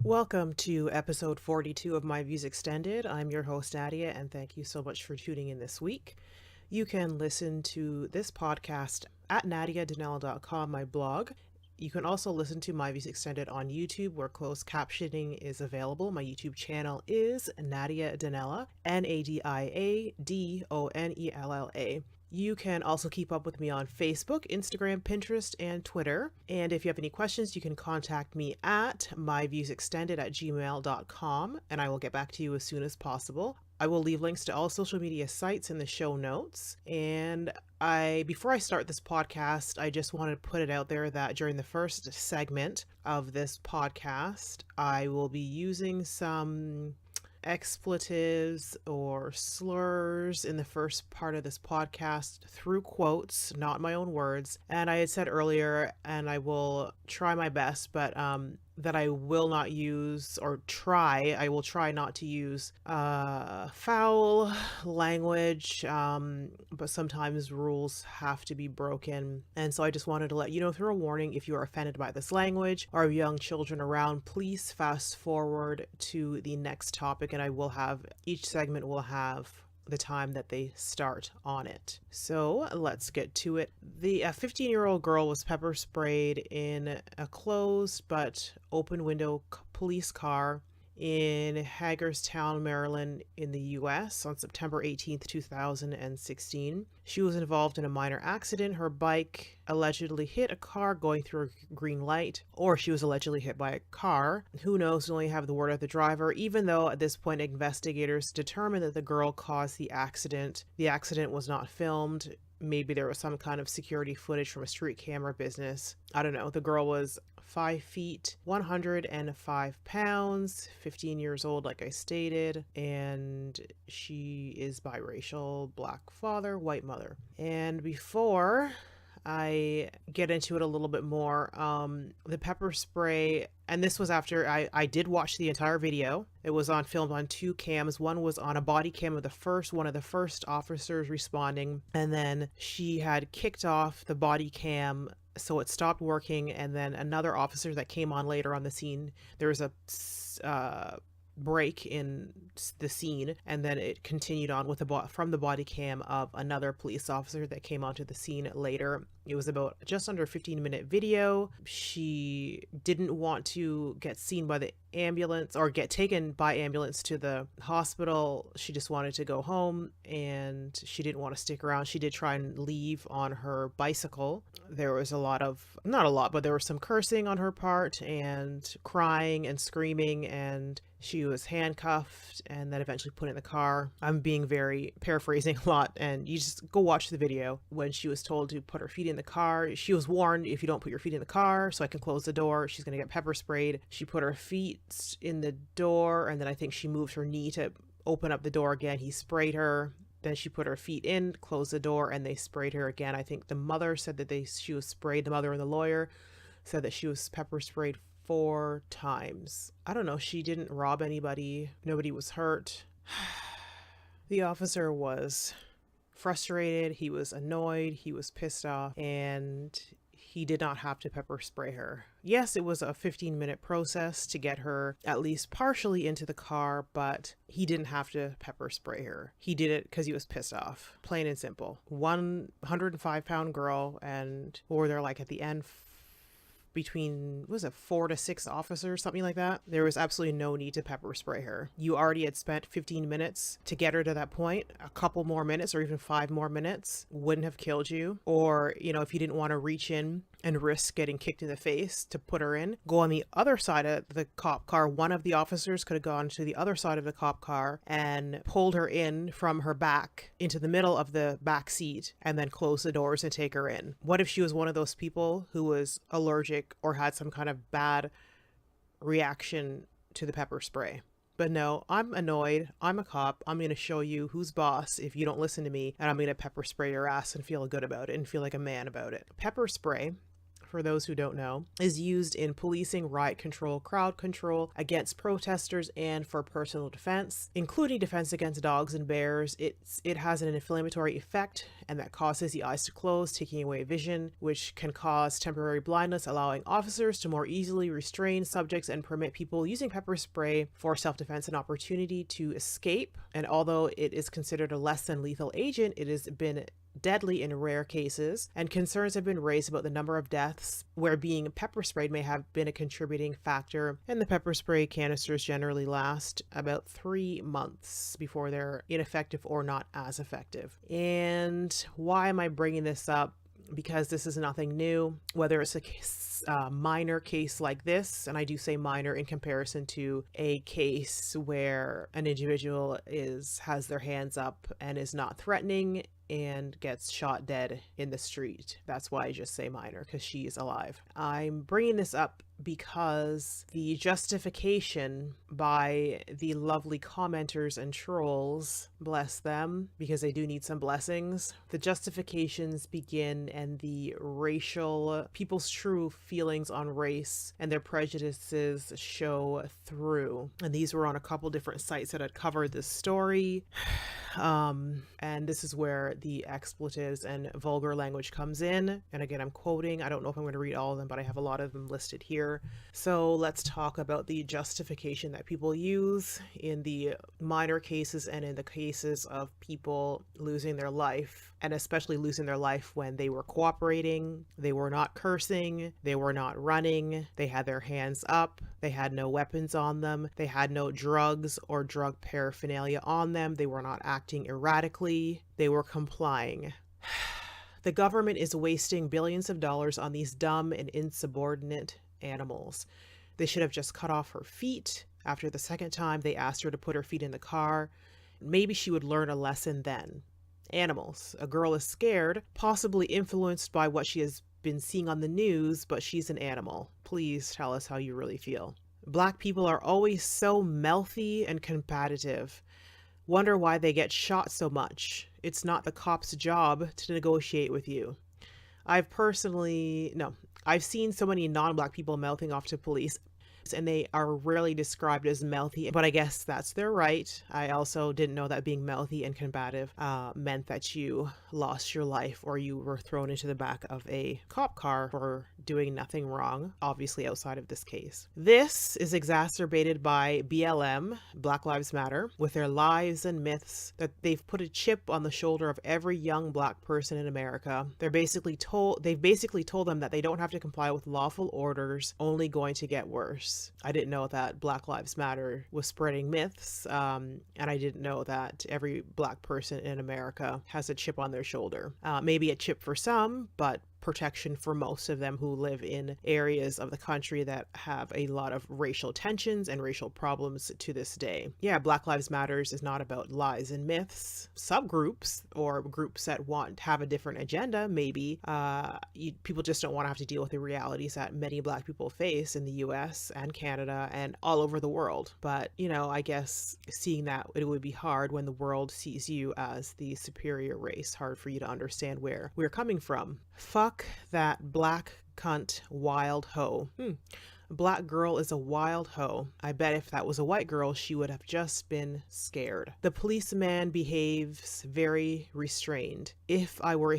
Welcome to episode 42 of My Views Extended. I'm your host, Nadia, and thank you so much for tuning in this week. You can listen to this podcast at nadiadanella.com, my blog. You can also listen to My Views Extended on YouTube, where closed captioning is available. My YouTube channel is Nadia Danella, Nadiadonella. You can also keep up with me on Facebook, Instagram, Pinterest, and Twitter. And if you have any questions, you can contact me at myviewsextended@gmail.com, and I will get back to you as soon as possible. I will leave links to all social media sites in the show notes. And before I start this podcast, I just want to put it out there that during the first segment of this podcast, I will be using some expletives or slurs in the first part of this podcast through quotes, not my own words. And I had said earlier, and I will try my best, but that I will not use I will try not to use foul language, but sometimes rules have to be broken. And so I just wanted to let you know through a warning, if you are offended by this language or have young children around, please fast forward to the next topic, and each segment will have the time that they start on it. So let's get to it. The 15-year-old girl was pepper sprayed in a closed but open window police car in Hagerstown, Maryland, in the US on September 18th, 2016. She was involved in a minor accident. Her bike allegedly hit a car going through a green light, or she was allegedly hit by a car. Who knows? We only have the word of the driver, even though at this point investigators determined that the girl caused the accident. The accident was not filmed. Maybe there was some kind of security footage from a street camera business. I don't know. The girl was 5 feet, 105 pounds, 15 years old, like I stated, and she is biracial, black father, white mother. And before I get into it a little bit more, the pepper spray, and this was after I did watch the entire video. It was filmed on two cams. One was on a body cam of one of the first officers responding, and then she had kicked off the body cam, so it stopped working, and then another officer that came on later on the scene, there was a break in the scene, and then it continued on with from the body cam of another police officer that came onto the scene later. It was about just under a 15-minute video. She didn't want to get seen by the ambulance or get taken by ambulance to the hospital. She just wanted to go home, and she didn't want to stick around. She did try and leave on her bicycle. There was not a lot, but there was some cursing on her part and crying and screaming, and she was handcuffed and then eventually put in the car. I'm being very paraphrasing a lot, and you just go watch the video. When she was told to put her feet in the car, she was warned, if you don't put your feet in the car so I can close the door, she's going to get pepper sprayed. She put her feet in the door, and then I think she moved her knee to open up the door again. He sprayed her. Then she put her feet in, closed the door, and they sprayed her again. I think the mother said that she was sprayed. The mother and the lawyer said that she was pepper sprayed 4 times. I don't know. She didn't rob anybody. Nobody was hurt. The officer was frustrated. He was annoyed. He was pissed off, and he did not have to pepper spray her. Yes, it was a 15-minute process to get her at least partially into the car, but he didn't have to pepper spray her. He did it because he was pissed off. Plain and simple. 105-pound girl, and what were there like at the end? Between, 4 to 6 officers, something like that. There was absolutely no need to pepper spray her. You already had spent 15 minutes to get her to that point. A couple more minutes or even 5 more minutes wouldn't have killed you. Or, if you didn't want to reach in and risk getting kicked in the face to put her in, go on the other side of the cop car. One of the officers could have gone to the other side of the cop car and pulled her in from her back into the middle of the back seat and then close the doors and take her in. What if she was one of those people who was allergic or had some kind of bad reaction to the pepper spray? But no, I'm annoyed. I'm a cop. I'm going to show you who's boss if you don't listen to me, and I'm going to pepper spray your ass and feel good about it and feel like a man about it. Pepper spray, for those who don't know, is used in policing, riot control, crowd control, against protesters, and for personal defense, including defense against dogs and bears. It has an inflammatory effect, and that causes the eyes to close, taking away vision, which can cause temporary blindness, allowing officers to more easily restrain subjects and permit people using pepper spray for self-defense an opportunity to escape. And although it is considered a less than lethal agent, it has been deadly in rare cases, and concerns have been raised about the number of deaths where being pepper sprayed may have been a contributing factor. And the pepper spray canisters generally last about 3 months before they're ineffective or not as effective. And why am I bringing this up? Because this is nothing new, whether it's a minor case like this, and I do say minor in comparison to a case where an individual has their hands up and is not threatening and gets shot dead in the street. That's why I just say minor, because she's alive. I'm bringing this up because the justification by the lovely commenters and trolls, bless them, because they do need some blessings, the justifications begin and the people's true feelings on race and their prejudices show through. And these were on a couple different sites that had covered this story. And this is where the expletives and vulgar language comes in. And again, I'm quoting. I don't know if I'm going to read all of them, but I have a lot of them listed here. So let's talk about the justification that people use in the minor cases and in the cases of people losing their life, and especially losing their life when they were cooperating, they were not cursing, they were not running, they had their hands up, they had no weapons on them, they had no drugs or drug paraphernalia on them, they were not acting erratically, they were complying. The government is wasting billions of dollars on these dumb and insubordinate animals. They should have just cut off her feet after the second time they asked her to put her feet in the car. Maybe she would learn a lesson then. Animals. A girl is scared, possibly influenced by what she has been seeing on the news, but she's an animal. Please tell us how you really feel. Black people are always so mouthy and competitive. Wonder why they get shot so much. It's not the cop's job to negotiate with you. I've seen so many non-Black people mouthing off to police, and they are rarely described as mouthy, but I guess that's their right. I also didn't know that being mouthy and combative meant that you lost your life or you were thrown into the back of a cop car for doing nothing wrong, obviously outside of this case. This is exacerbated by BLM, Black Lives Matter, with their lies and myths that they've put a chip on the shoulder of every young Black person in America. They've basically told them that they don't have to comply with lawful orders, only going to get worse. I didn't know that Black Lives Matter was spreading myths, and I didn't know that every Black person in America has a chip on their shoulder. Maybe a chip for some, but protection for most of them who live in areas of the country that have a lot of racial tensions and racial problems to this day. Yeah, Black Lives Matters is not about lies and myths. Subgroups or groups that have a different agenda, maybe people just don't want to have to deal with the realities that many Black people face in the US and Canada and all over the world. But, I guess seeing that it would be hard when the world sees you as the superior race, hard for you to understand where we're coming from. Fuck that Black cunt wild hoe. A Black girl is a wild hoe. I bet if that was a white girl, she would have just been scared. The policeman behaves very restrained. If I were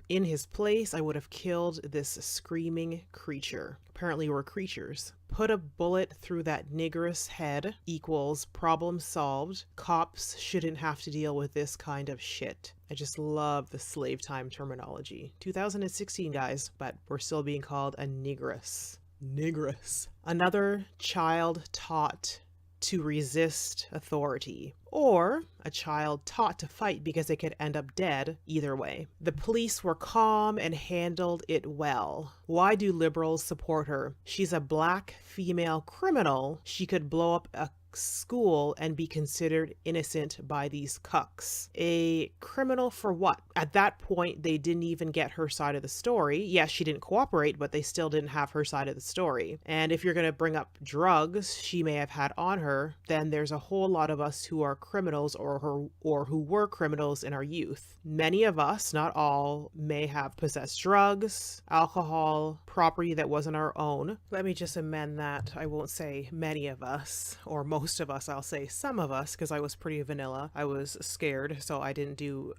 in his place, I would have killed this screaming creature. Apparently we're creatures. Put a bullet through that nigger's head equals problem solved. Cops shouldn't have to deal with this kind of shit. I just love the slave time terminology. 2016, guys, but we're still being called a negress. Negress. Another child taught to resist authority, or a child taught to fight because they could end up dead either way. The police were calm and handled it well. Why do liberals support her? She's a Black female criminal. She could blow up a school and be considered innocent by these cucks. A criminal for what? At that point, they didn't even get her side of the story. Yes, she didn't cooperate, but they still didn't have her side of the story. And if you're going to bring up drugs she may have had on her, then there's a whole lot of us who are criminals or who were criminals in our youth. Many of us, not all, may have possessed drugs, alcohol, property that wasn't our own. Let me just amend that. I won't say many of us or most of us. I'll say some of us, because I was pretty vanilla. I was scared, so I didn't do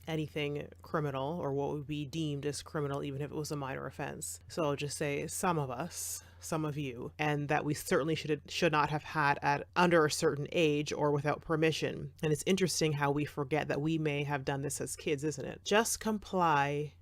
anything criminal or what would be deemed as criminal, even if it was a minor offense. So I'll just say some of us, some of you, and that we certainly should not have had at under a certain age or without permission. And it's interesting how we forget that we may have done this as kids, isn't it? Just comply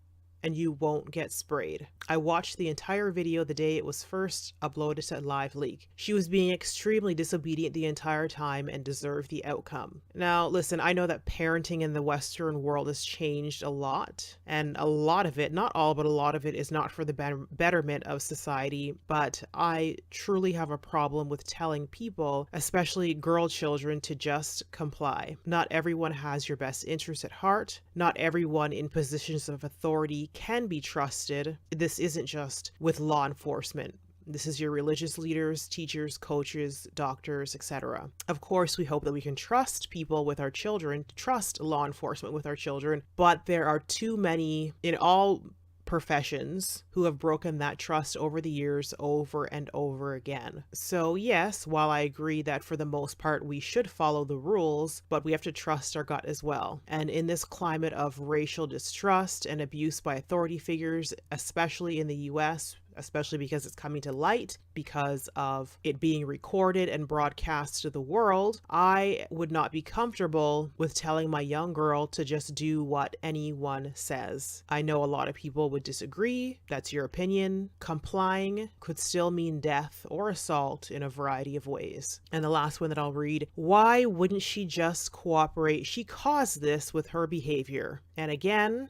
and you won't get sprayed. I watched the entire video the day it was first uploaded to LiveLeak. She was being extremely disobedient the entire time and deserved the outcome. Now, listen, I know that parenting in the Western world has changed a lot, and a lot of it, not all, but a lot of it is not for the betterment of society, but I truly have a problem with telling people, especially girl children, to just comply. Not everyone has your best interest at heart. Not everyone in positions of authority can be trusted. This isn't just with law enforcement. This is your religious leaders, teachers, coaches, doctors, etc. Of course, we hope that we can trust people with our children, trust law enforcement with our children, but there are too many in all professions who have broken that trust over the years over and over again. So yes, while I agree that for the most part we should follow the rules, but we have to trust our gut as well. And in this climate of racial distrust and abuse by authority figures, especially in the US, especially because it's coming to light because of it being recorded and broadcast to the world, I would not be comfortable with telling my young girl to just do what anyone says. I know a lot of people would disagree. That's your opinion. Complying could still mean death or assault in a variety of ways. And the last one that I'll read, why wouldn't she just cooperate? She caused this with her behavior. And again,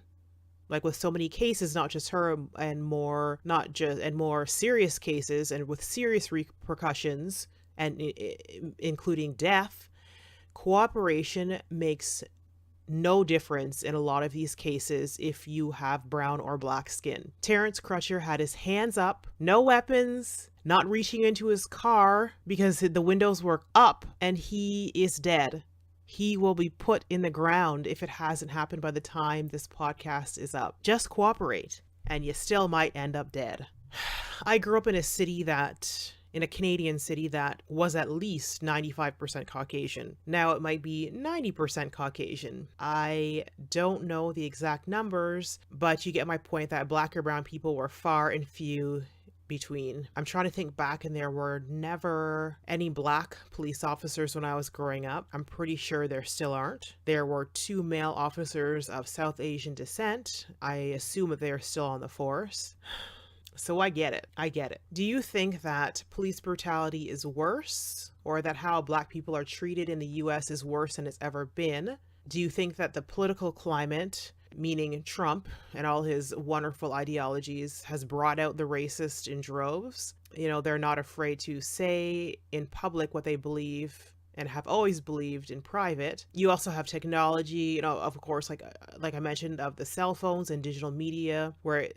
like with so many cases, not just her, and more serious cases and with serious repercussions and including death, cooperation makes no difference in a lot of these cases if you have brown or black skin. Terrence Crutcher had his hands up, no weapons, not reaching into his car because the windows were up, and he is dead. He will be put in the ground if it hasn't happened by the time this podcast is up. Just cooperate, and you still might end up dead. I grew up in a Canadian city that was at least 95% Caucasian. Now it might be 90% Caucasian. I don't know the exact numbers, but you get my point that black or brown people were far and few between. I'm trying to think back, and there were never any black police officers when I was growing up. I'm pretty sure there still aren't. There were 2 male officers of South Asian descent. I assume that they are still on the force. So I get it. Do you think that police brutality is worse, or that how black people are treated in the US is worse than it's ever been? Do you think that the political climate, meaning Trump and all his wonderful ideologies, has brought out the racist in droves? You know, they're not afraid to say in public what they believe and have always believed in private. You also have technology, you know, of course, like I mentioned, of the cell phones and digital media, where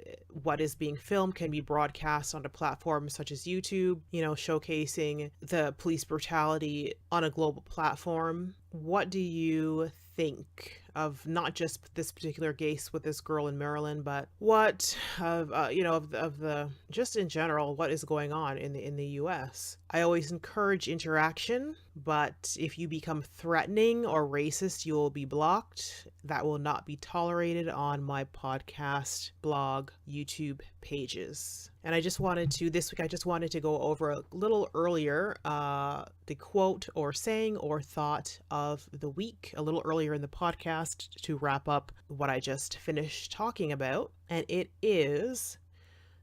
what is being filmed can be broadcast onto platforms such as YouTube, you know, showcasing the police brutality on a global platform. What do you think of not just this particular case with this girl in Maryland, but what of the just in general, what is going on in the US? I always encourage interaction, but if you become threatening or racist, you will be blocked. That will not be tolerated on my podcast, blog, YouTube pages. And this week I just wanted to go over a little earlier the quote or saying or thought of the week, a little earlier in the podcast, to wrap up what I just finished talking about. And it is,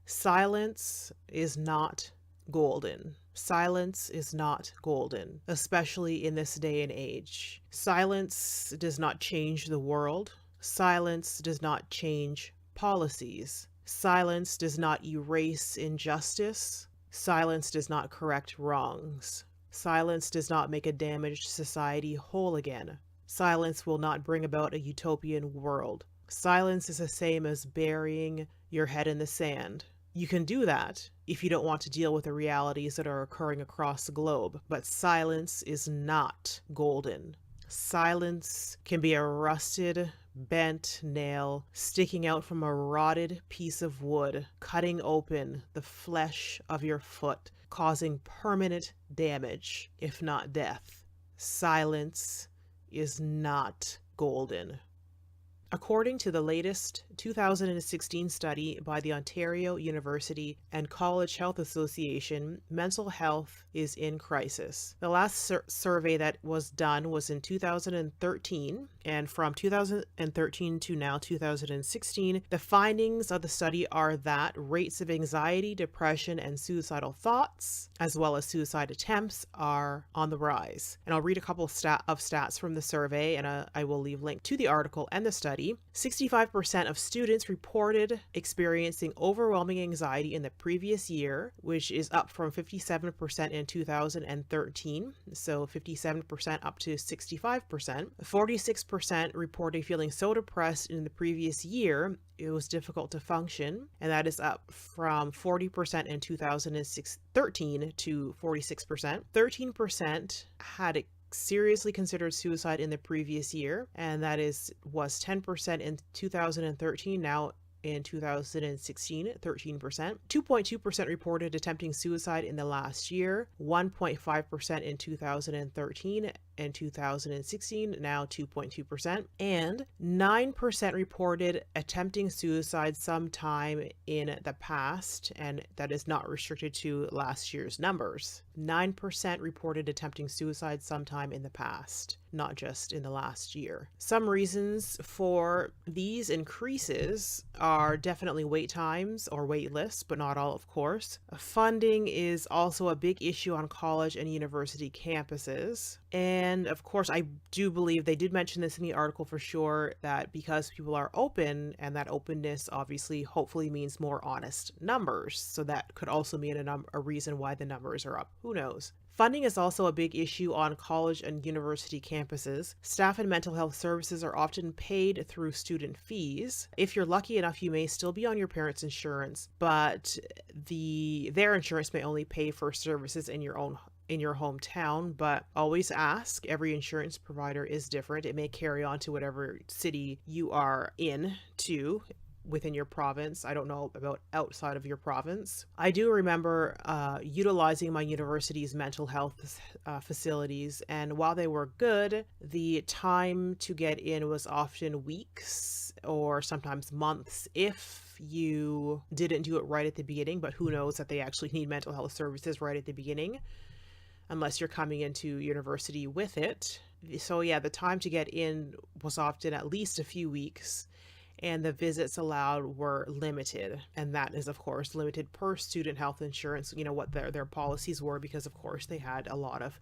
silence is not golden. Silence is not golden, especially in this day and age. Silence does not change the world. Silence does not change policies. Silence does not erase injustice. Silence does not correct wrongs. Silence does not make a damaged society whole again. Silence will not bring about a utopian world. Silence is the same as burying your head in the sand. You can do that if you don't want to deal with the realities that are occurring across the globe, but silence is not golden. Silence can be a rusted, bent nail sticking out from a rotted piece of wood, cutting open the flesh of your foot, causing permanent damage, if not death. Silence is not golden. According to the latest 2016 study by the Ontario University and College Health Association, mental health is in crisis. The last survey that was done was in 2013, and from 2013 to now 2016, the findings of the study are that rates of anxiety, depression, and suicidal thoughts, as well as suicide attempts, are on the rise. And I'll read a couple of stats from the survey, and I will leave a link to the article and the study. 65% of students reported experiencing overwhelming anxiety in the previous year, which is up from 57% in 2013. So 57% up to 65%. 46% reported feeling so depressed in the previous year it was difficult to function, and that is up from 40% in 2013 to 46%. 13% had seriously considered suicide in the previous year, and that was 10% in 2013. Now in 2016, 13%. 2.2% reported attempting suicide in the last year, 1.5% in 2013 and 2016, now 2.2%, and 9% reported attempting suicide sometime in the past, and that is not restricted to last year's numbers. 9% reported attempting suicide sometime in the past, not just in the last year. Some reasons for these increases are definitely wait times or wait lists, but not all, of course. Funding is also a big issue on college and university campuses. And of course, I do believe they did mention this in the article for sure, that because people are open, and that openness obviously hopefully means more honest numbers. So that could also mean a reason why the numbers are up. Who knows? Funding is also a big issue on college and university campuses. Staff and mental health services are often paid through student fees. If you're lucky enough, you may still be on your parents' insurance, but their insurance may only pay for services in your hometown. But always ask. Every insurance provider is different. It may carry on to whatever city you are in too, within your province. I don't know about outside of your province. I do remember utilizing my university's mental health facilities, and while they were good, the time to get in was often weeks or sometimes months if you didn't do it right at the beginning. But who knows that they actually need mental health services right at the beginning, unless you're coming into university with it. So yeah, the time to get in was often at least a few weeks, and the visits allowed were limited. And that is, of course, limited per student health insurance, what their policies were, because of course they had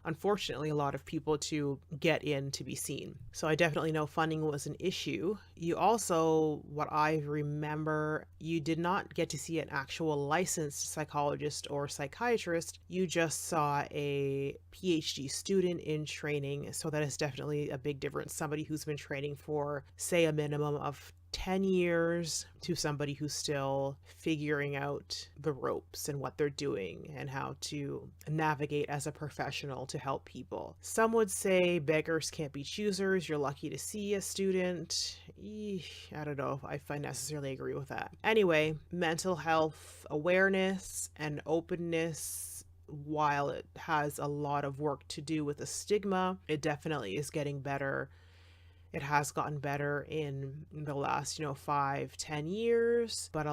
unfortunately, a lot of people to get in to be seen. So I definitely know funding was an issue. You also, what I remember, you did not get to see an actual licensed psychologist or psychiatrist. You just saw a PhD student in training. So that is definitely a big difference. Somebody who's been training for, say, a minimum of 10 years to somebody who's still figuring out the ropes and what they're doing and how to navigate as a professional to help people. Some would say beggars can't be choosers. You're lucky to see a student. I don't know if I necessarily agree with that. Anyway, mental health awareness and openness, while it has a lot of work to do with the stigma, it definitely is getting better. It has gotten better in the last, 5-10 years, but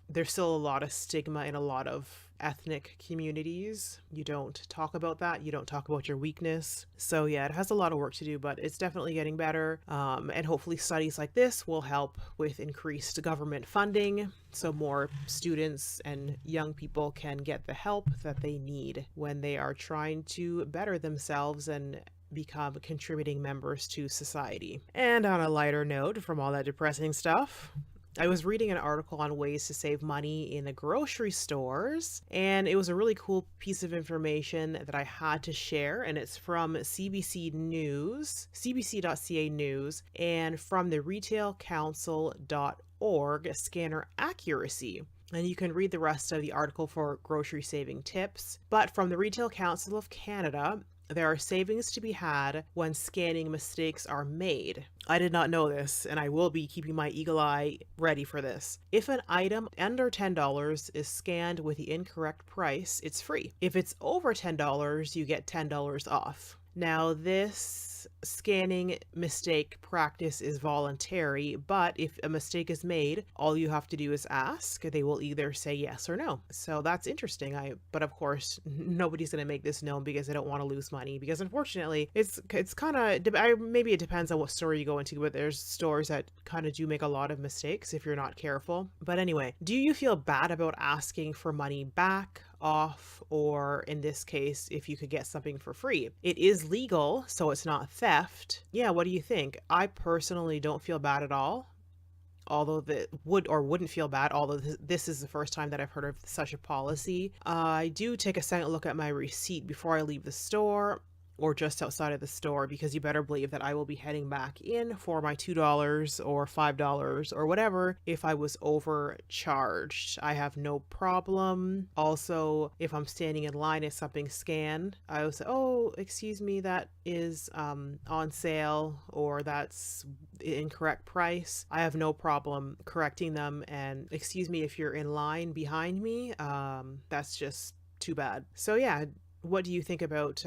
there's still a lot of stigma in a lot of ethnic communities. You don't talk about that. You don't talk about your weakness. So yeah, it has a lot of work to do, but it's definitely getting better. And hopefully studies like this will help with increased government funding, so more students and young people can get the help that they need when they are trying to better themselves and become contributing members to society. And on a lighter note from all that depressing stuff, I was reading an article on ways to save money in the grocery stores, and it was a really cool piece of information that I had to share, and it's from CBC News, cbc.ca News, and from the retailcouncil.org scanner accuracy. And you can read the rest of the article for grocery saving tips. But from the Retail Council of Canada, there are savings to be had when scanning mistakes are made. I did not know this, and I will be keeping my eagle eye ready for this. If an item under $10 is scanned with the incorrect price, it's free. If it's over $10, you get $10 off. Now, this scanning mistake practice is voluntary, but if a mistake is made, all you have to do is ask. They will either say yes or no. So that's interesting. But of course, nobody's going to make this known because they don't want to lose money. Because unfortunately, it's kind of, maybe it depends on what store you go into, but there's stores that kind of do make a lot of mistakes if you're not careful. But anyway, do you feel bad about asking for money back, off, or in this case, if you could get something for free? It is legal, so it's not theft. Yeah, what do you think? I personally don't feel bad at all. Although that would or wouldn't feel bad, although this is the first time that I've heard of such a policy. I do take a second look at my receipt before I leave the store, or just outside of the store, because you better believe that I will be heading back in for my $2 or $5 or whatever if I was overcharged. I have no problem. Also, if I'm standing in line and something scanned, I will say, oh, excuse me, that is on sale, or that's incorrect price. I have no problem correcting them, and excuse me if you're in line behind me. That's just too bad. So yeah, what do you think about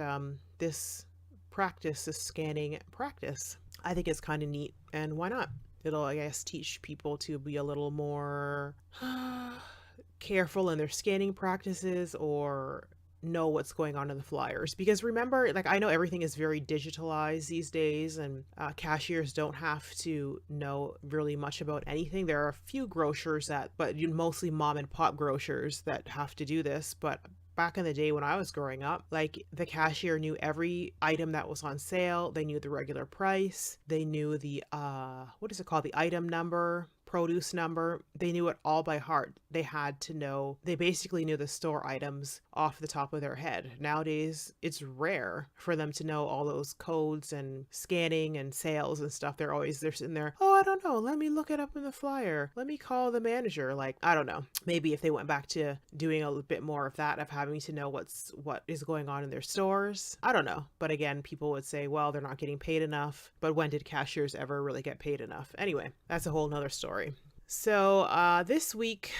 this practice, this scanning practice? I think it's kind of neat, and why not? It'll, I guess, teach people to be a little more careful in their scanning practices, or know what's going on in the flyers. Because remember, like, I know everything is very digitalized these days, and cashiers don't have to know really much about anything. There are a few grocers but mostly mom and pop grocers that have to do this. But back in the day when I was growing up, like, the cashier knew every item that was on sale. They knew the regular price. They knew the, what is it called? The item number, produce number. They knew it all by heart. They had to know, they basically knew the store items off the top of their head. Nowadays, it's rare for them to know all those codes and scanning and sales and stuff. They're sitting there, oh, I don't know, let me look it up in the flyer. Let me call the manager. Like, I don't know. Maybe if they went back to doing a little bit more of that, of having to know what is going on in their stores. I don't know. But again, people would say, well, they're not getting paid enough. But when did cashiers ever really get paid enough? Anyway, that's a whole nother story. So this week,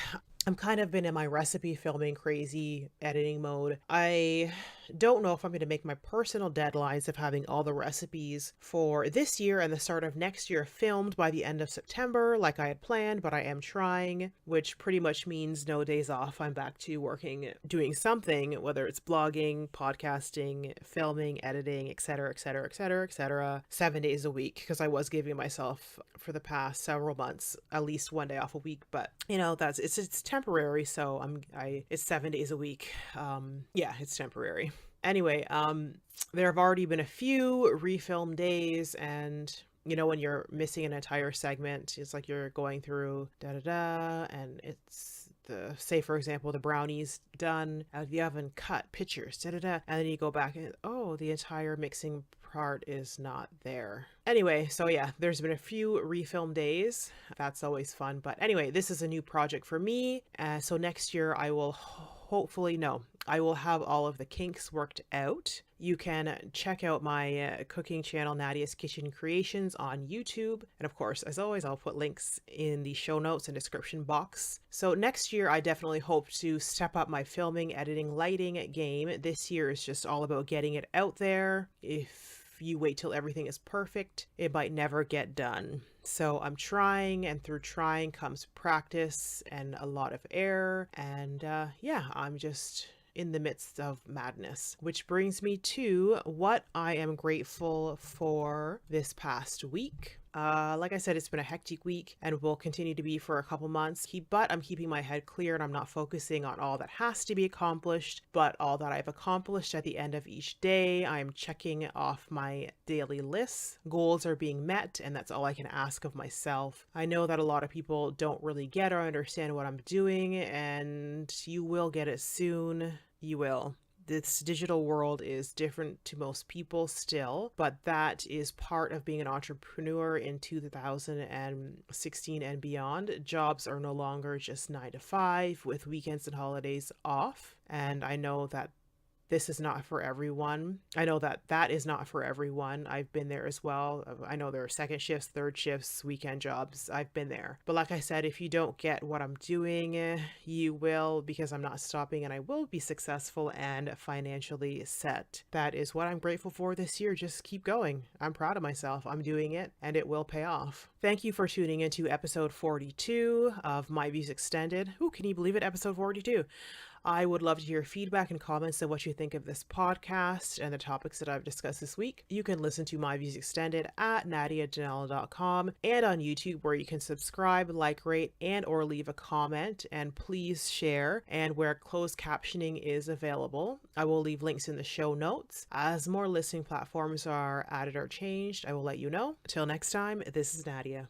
I'm kind of been in my recipe filming crazy editing mode. I don't know if I'm going to make my personal deadlines of having all the recipes for this year and the start of next year filmed by the end of September like I had planned, but I am trying, which pretty much means no days off. I'm back to working, doing something, whether it's blogging, podcasting, filming, editing, etc., etc., etc., etc., 7 days a week, because I was giving myself for the past several months at least 1 day off a week. But you know, it's temporary, so it's 7 days a week. Yeah, it's temporary. Anyway, there have already been a few refilm days, and you know, when you're missing an entire segment, it's like you're going through and it's say for example, the brownies done out of the oven, cut pictures, and then you go back and, oh, the entire mixing part is not there. Anyway, so yeah, there's been a few refilm days. That's always fun. But anyway, this is a new project for me. So next year I will I will have all of the kinks worked out. You can check out my cooking channel, Nadia's Kitchen Creations, on YouTube. And of course, as always, I'll put links in the show notes and description box. So next year, I definitely hope to step up my filming, editing, lighting game. This year is just all about getting it out there. If you wait till everything is perfect, it might never get done. So I'm trying, and through trying comes practice and a lot of error. And yeah, I'm just in the midst of madness, which brings me to what I am grateful for this past week. Like I said, it's been a hectic week and will continue to be for a couple months. But I'm keeping my head clear and I'm not focusing on all that has to be accomplished, but all that I've accomplished at the end of each day. I'm checking off my daily lists. Goals are being met, and that's all I can ask of myself. I know that a lot of people don't really get or understand what I'm doing, and you will get it soon. You will. This digital world is different to most people still, but that is part of being an entrepreneur in 2016 and beyond. Jobs are no longer just 9 to 5 with weekends and holidays off. And I know that this is not for everyone. I know that that is not for everyone. I've been there as well. I know there are second shifts, third shifts, weekend jobs. I've been there. But like I said, if you don't get what I'm doing, you will, because I'm not stopping, and I will be successful and financially set. That is what I'm grateful for this year. Just keep going. I'm proud of myself. I'm doing it and it will pay off. Thank you for tuning into episode 42 of My Views Extended. Ooh, can you believe it? Episode 42. I would love to hear feedback and comments on what you think of this podcast and the topics that I've discussed this week. You can listen to My Views Extended at nadiadanella.com and on YouTube, where you can subscribe, like, rate, and or leave a comment, and please share, and where closed captioning is available. I will leave links in the show notes. As more listening platforms are added or changed, I will let you know. Till next time, this is Nadia.